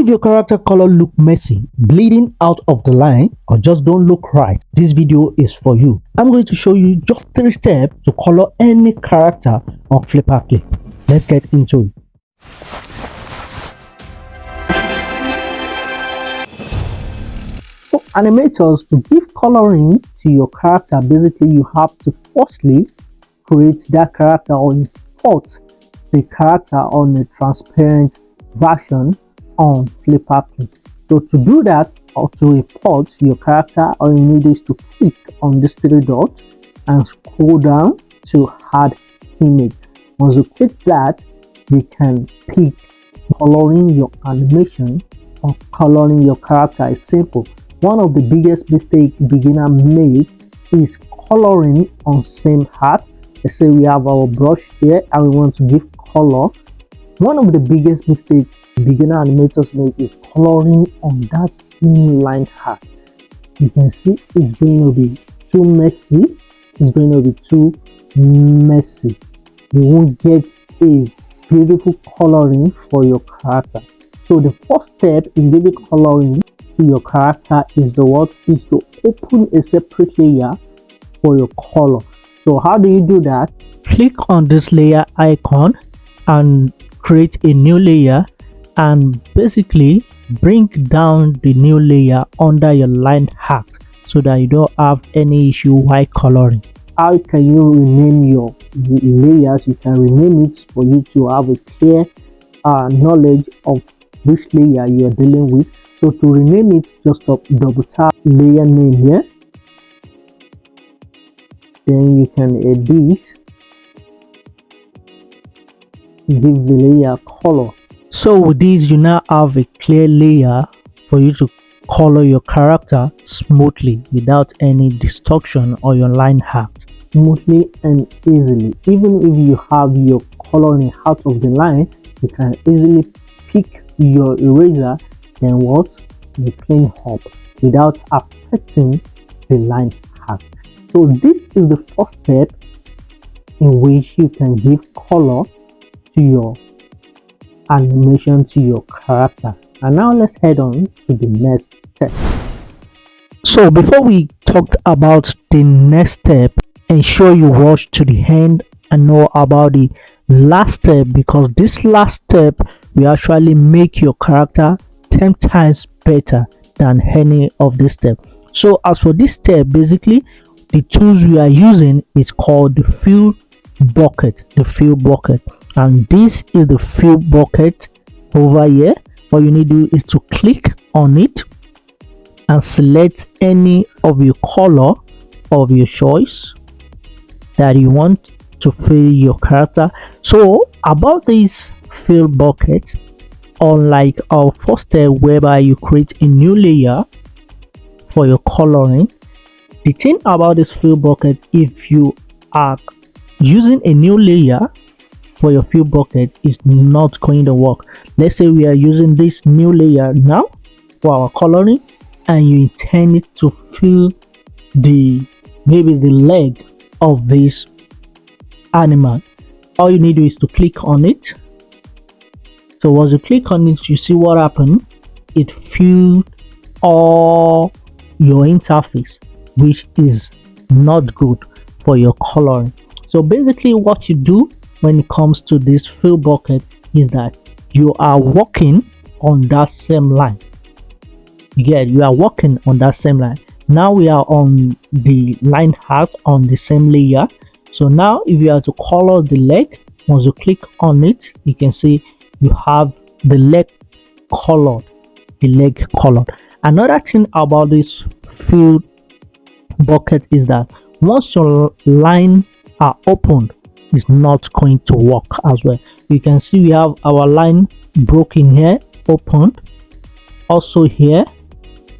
If your character color look messy, bleeding out of the line, or just don't look right, this video is for you. I'm going to show you just 3 steps to color any character on FlipaClip. Let's get into it. For animators to give coloring to your character, basically you have to firstly create that character or import the character on a transparent version on FlipaClip. So to do that, or to import your character, all you need is to click on this 3 dots and scroll down to add image. Once you click that, you can pick coloring your animation or coloring your character. Is simple. One of the biggest mistakes beginner make is coloring on same hat. Let's say we have our brush here and we want to give color. One of the biggest mistakes beginner animators make is coloring on that same line hat. You can see it's going to be too messy. It's going to be too messy. You won't get a beautiful coloring for your character. So the first step in giving coloring to your character is to open a separate layer for your color. So how do you do that? Click on this layer icon and create a new layer, and basically bring down the new layer under your line hat so that you don't have any issue while coloring. How can you rename your layers? You can rename it for you to have a clear knowledge of which layer you are dealing with. So to rename it, just double tap layer name here, then you can edit, give the layer color. So with this, you now have a clear layer for you to color your character smoothly without any distortion or your line hat. Smoothly and easily. Even if you have your coloring out of the line, you can easily pick your eraser and the clean up without affecting the line hat. So this is the first step in which you can give color to your animation, to your character. And now let's head on to the next step. So before we talked about the next step, ensure you watch to the end and know about the last step, because this last step will actually make your character 10 times better than any of this step. So as for this step, basically the tools we are using is called the fill bucket. And this is the fill bucket over here. All you need to do is to click on it and select any of your color of your choice that you want to fill your character. So about this fill bucket, unlike our first step whereby you create a new layer for your coloring, the thing about this fill bucket, if you are using a new layer for your fill bucket, is not going to work. Let's say we are using this new layer now for our coloring, and you intend it to fill maybe the leg of this animal. All you need to do is to click on it. So once you click on it, you see what happened. It filled all your interface, which is not good for your coloring. So basically what you do when it comes to this fill bucket is that you are working on that same line. You are working on that same line. Now we are on the line hat on the same layer. So now if you are to color the leg, once you click on it, you can see you have the leg colored. Another thing about this fill bucket is that once your line are opened, it's not going to work as well. You can see we have our line broken here, opened, also here,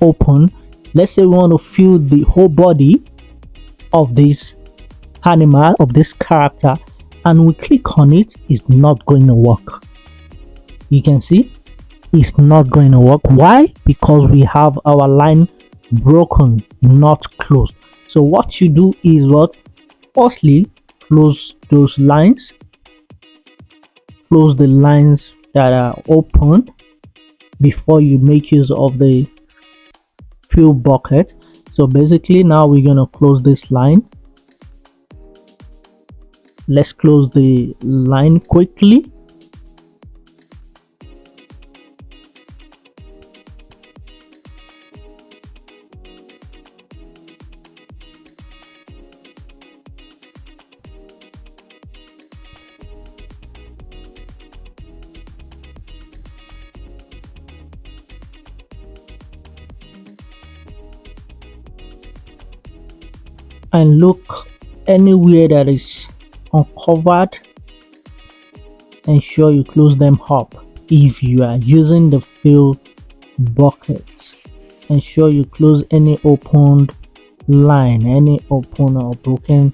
open. Let's say we want to fill the whole body of this animal, of this character, and we click on it, it's not going to work. You can see it's not going to work. Why? Because we have our line broken, not closed. So what you do is firstly close those lines, close the lines that are open, before you make use of the fill bucket. So basically now we're going to close this line. Let's close the line quickly. And look, anywhere that is uncovered, ensure you close them up. If you are using the fill bucket, ensure you close any opened line, any open or broken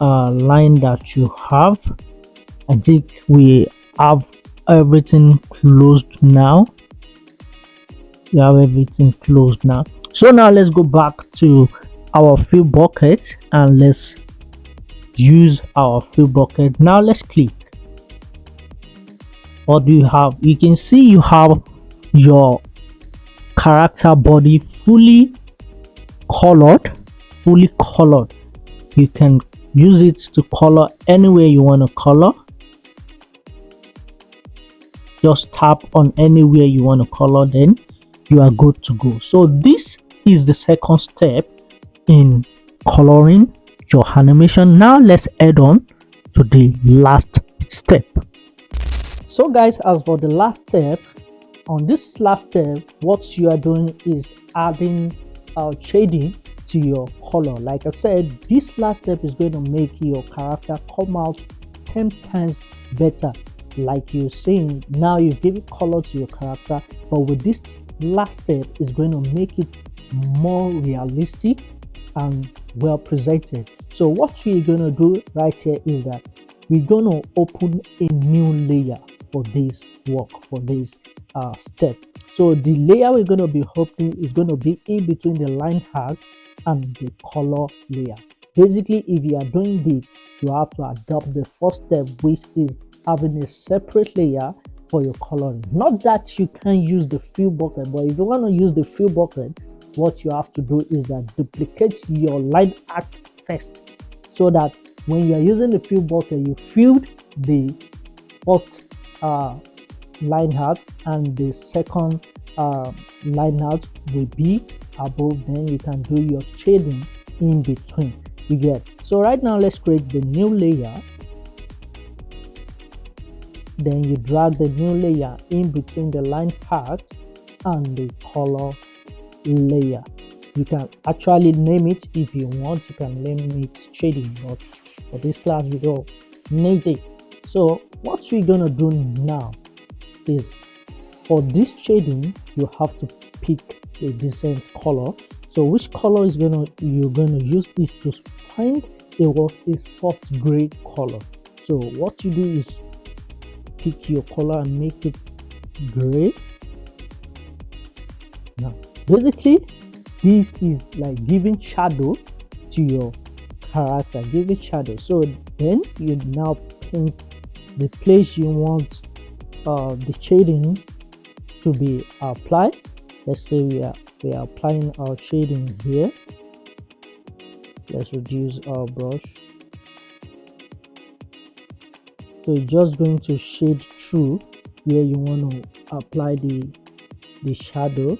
line that you have. I think we have everything closed now. We have everything closed now. So now let's go back to our fill bucket and let's use our fill bucket. Now let's click. What do you have? You can see you have your character body fully colored. You can use it to color anywhere you want to color. Just tap on anywhere you want to color, then you are good to go. So this is the second step in coloring your animation. Now let's add on to the last step. So guys, as for the last step, on this last step, what you are doing is adding shading to your color. Like I said, this last step is going to make your character come out 10 times better. Like you're saying, now you've given color to your character, but with this last step is going to make it more realistic and well presented. So what we're going to do right here is that we're going to open a new layer for this work, for this step. So the layer we're going to be opening is going to be in between the line art and the color layer. Basically, if you are doing this, you have to adopt the first step, which is having a separate layer for your coloring. Not that you can use the fill bucket, but if you want to use the fill bucket, what you have to do is that duplicate your line art first, so that when you are using the fill bucket, you filled the first line art and the second line art will be above. Then you can do your shading in between. You get. So right now let's create the new layer. Then you drag the new layer in between the line art and the color layer. You can actually name it if you want. You can name it shading, but for this class we don't need it. So what we're gonna do now is, for this shading you have to pick a decent color. So which color is you're gonna use is to find a soft gray color. So what you do is pick your color and make it gray. Now basically this is like giving shadow to your character, giving shadow. So then you now paint the place you want the shading to be applied. Let's say we are applying our shading here. Let's reduce our brush. So you're just going to shade through where you want to apply the shadow.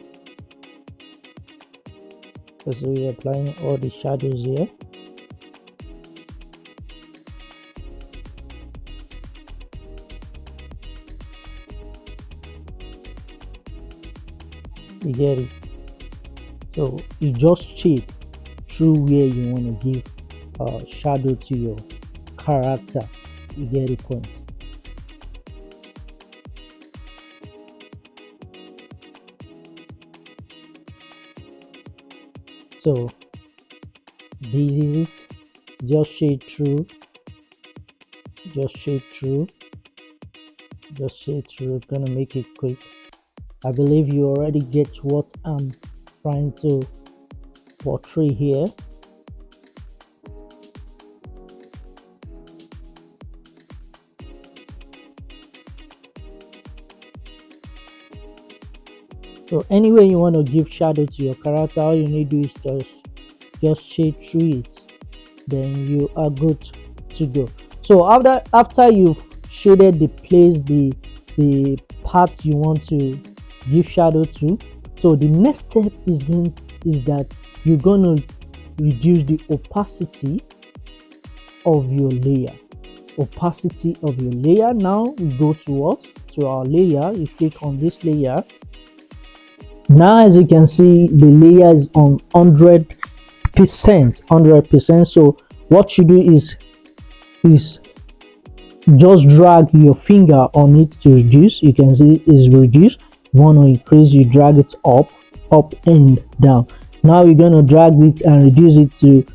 So we're applying all the shadows here. You get it? So you just shade through where you want to give shadow to your character. You get the point? So this is it. Just shade through. Just shade through. Just shade through. Gonna make it quick. I believe you already get what I'm trying to portray here. So anyway you want to give shadow to your character, all you need to do is just shade through it, then you are good to go. So after you've shaded the place, the parts you want to give shadow to, so the next step is that you're going to reduce the opacity of your layer. Now we go to what? To our layer. You click on this layer. Now as you can see, the layer is on 100%. So what you do is just drag your finger on it to reduce. You can see it's reduced. You want to increase, you drag it up and down. Now you're going to drag it and reduce it to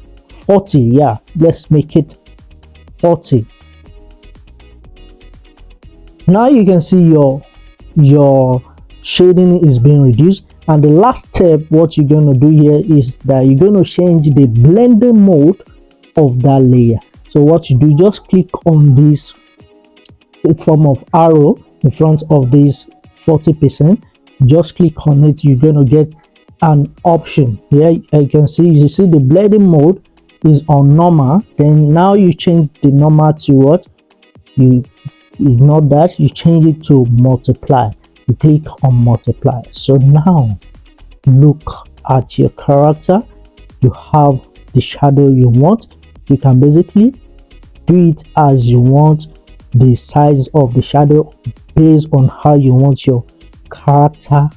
40. Yeah, let's make it 40. Now you can see your shading is being reduced. And the last step, what you're going to do here is that you're going to change the blending mode of that layer. So what you do, just click on this form of arrow in front of this 40%. Just click on it. You're going to get an option here. You can see, you see the blending mode is on normal. Then now you change the normal to what? You ignore that, you change it to multiply. You click on multiply. So now look at your character. You have the shadow you want. You can basically do it as you want, the size of the shadow based on how you want your character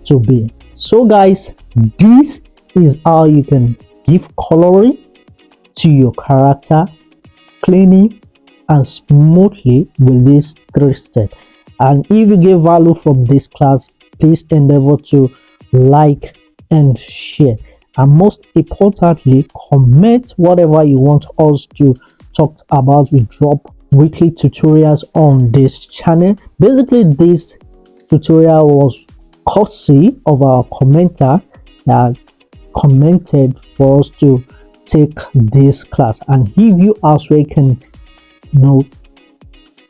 to be. So guys, this is how you can give coloring to your character cleanly and smoothly with these 3 steps. And if you get value from this class, please endeavor to like and share, and most importantly, comment whatever you want us to talk about. We drop weekly tutorials on this channel. Basically, this tutorial was courtesy of our commenter that commented for us to take this class. And if you as well can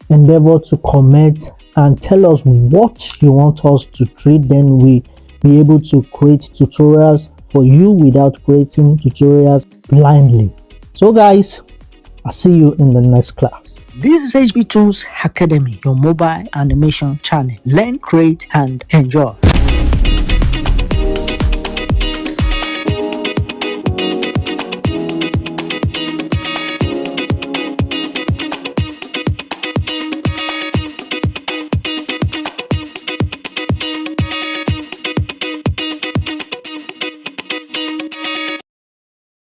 endeavor to comment and tell us what you want us to treat, then we be able to create tutorials for you without creating tutorials blindly. So guys, I'll see you in the next class. This is HB Tools Academy, your mobile animation channel. Learn, create, and enjoy.